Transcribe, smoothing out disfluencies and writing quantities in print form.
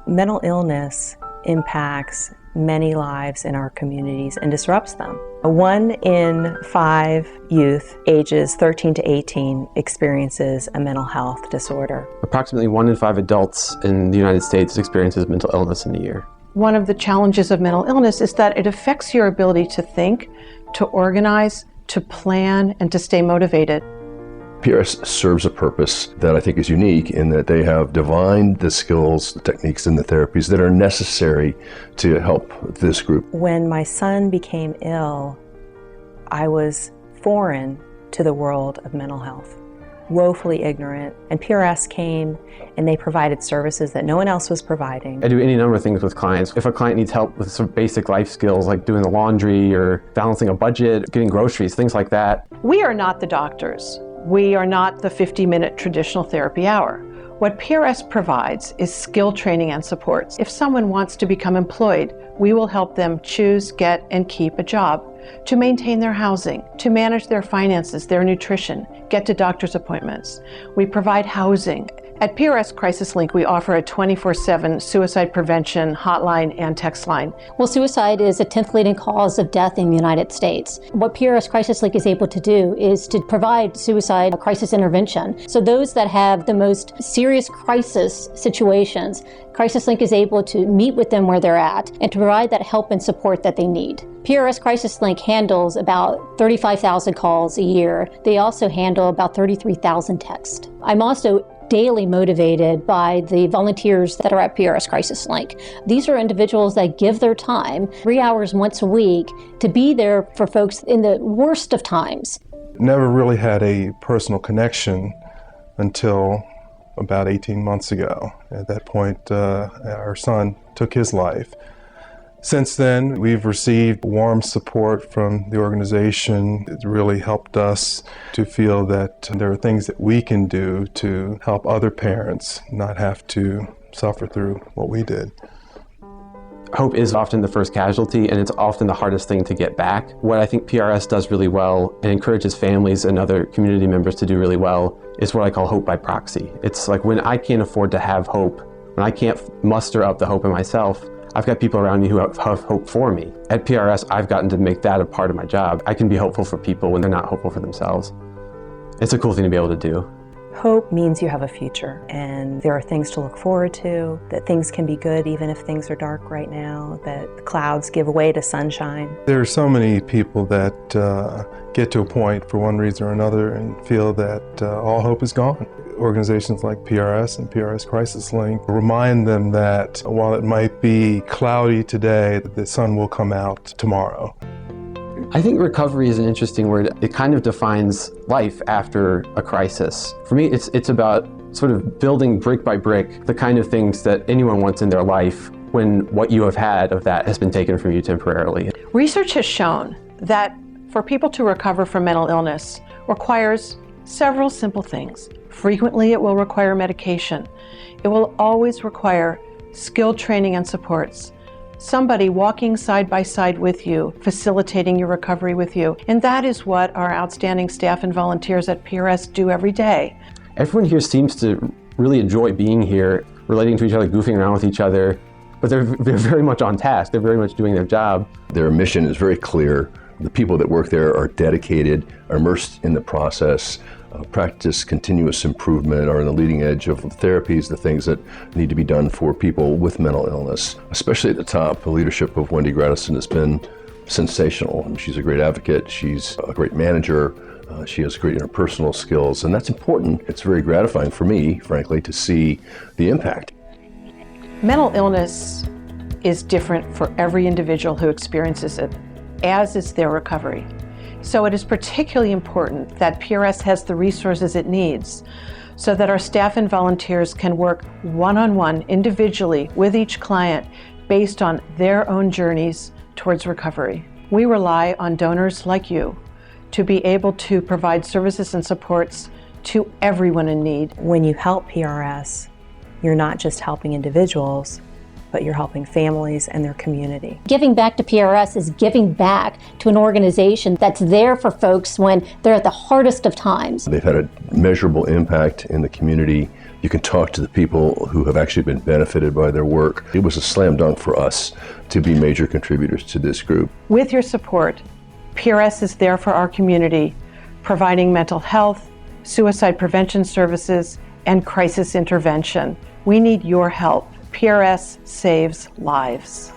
Mental illness impacts many lives in our communities and disrupts them. 1 in 5 youth ages 13 to 18 experiences a mental health disorder. Approximately 1 in 5 adults in the United States experiences mental illness in a year. One of the challenges of mental illness is that it affects your ability to think, to organize, to plan, and to stay motivated. PRS serves a purpose that I think is unique in that they have divined the skills, the techniques, and the therapies that are necessary to help this group. When my son became ill, I was foreign to the world of mental health, woefully ignorant, and PRS came and they provided services that no one else was providing. I do any number of things with clients. If a client needs help with some basic life skills like doing the laundry or balancing a budget, getting groceries, things like that. We are not the doctors. We are not the 50-minute traditional therapy hour. What PRS provides is skill training and supports. If someone wants to become employed, we will help them choose, get, and keep a job, to maintain their housing, to manage their finances, their nutrition, get to doctor's appointments. We provide housing. At PRS Crisis Link, we offer a 24/7 suicide prevention hotline and text line. Well, suicide is the 10th leading cause of death in the United States. What PRS Crisis Link is able to do is to provide suicide crisis intervention. So those that have the most serious crisis situations, Crisis Link is able to meet with them where they're at and to provide that help and support that they need. PRS Crisis Link handles about 35,000 calls a year. They also handle about 33,000 texts. I'm also daily motivated by the volunteers that are at PRS Crisis Link. These are individuals that give their time 3 hours once a week to be there for folks in the worst of times. Never really had a personal connection until about 18 months ago. At that point, our son took his life. Since then, we've received warm support from the organization. It really helped us to feel that there are things that we can do to help other parents not have to suffer through what we did. Hope is often the first casualty, and it's often the hardest thing to get back. What I think PRS does really well and encourages families and other community members to do really well is what I call hope by proxy. It's like when I can't afford to have hope, when I can't muster up the hope in myself, I've got people around me who have hope for me. At PRS, I've gotten to make that a part of my job. I can be hopeful for people when they're not hopeful for themselves. It's a cool thing to be able to do. Hope means you have a future, and there are things to look forward to, that things can be good even if things are dark right now, that the clouds give way to sunshine. There are so many people that get to a point for one reason or another and feel that all hope is gone. Organizations like PRS and PRS Crisis Link remind them that while it might be cloudy today, the sun will come out tomorrow. I think recovery is an interesting word. It kind of defines life after a crisis. For me, it's about sort of building brick by brick the kind of things that anyone wants in their life when what you have had of that has been taken from you temporarily. Research has shown that for people to recover from mental illness requires several simple things. Frequently, it will require medication. It will always require skill training and supports. Somebody walking side by side with you, facilitating your recovery with you. And that is what our outstanding staff and volunteers at PRS do every day. Everyone here seems to really enjoy being here, relating to each other, goofing around with each other, but they're very much on task. They're very much doing their job. Their mission is very clear. The people that work there are dedicated, are immersed in the process, practice continuous improvement, are on the leading edge of therapies, the things that need to be done for people with mental illness. Especially at the top, the leadership of Wendy Gradison has been sensational. She's a great advocate, she's a great manager, she has great interpersonal skills, and that's important. It's very gratifying for me, frankly, to see the impact. Mental illness is different for every individual who experiences it, as is their recovery. So it is particularly important that PRS has the resources it needs so that our staff and volunteers can work one-on-one individually with each client based on their own journeys towards recovery. We rely on donors like you to be able to provide services and supports to everyone in need. When you help PRS, you're not just helping individuals, but you're helping families and their community. Giving back to PRS is giving back to an organization that's there for folks when they're at the hardest of times. They've had a measurable impact in the community You can talk to the people who have actually been benefited by their work. It was a slam dunk for us to be major contributors to this group. With your support, PRS is there for our community, providing mental health, suicide prevention services, and crisis intervention. We need your help. PRS saves lives.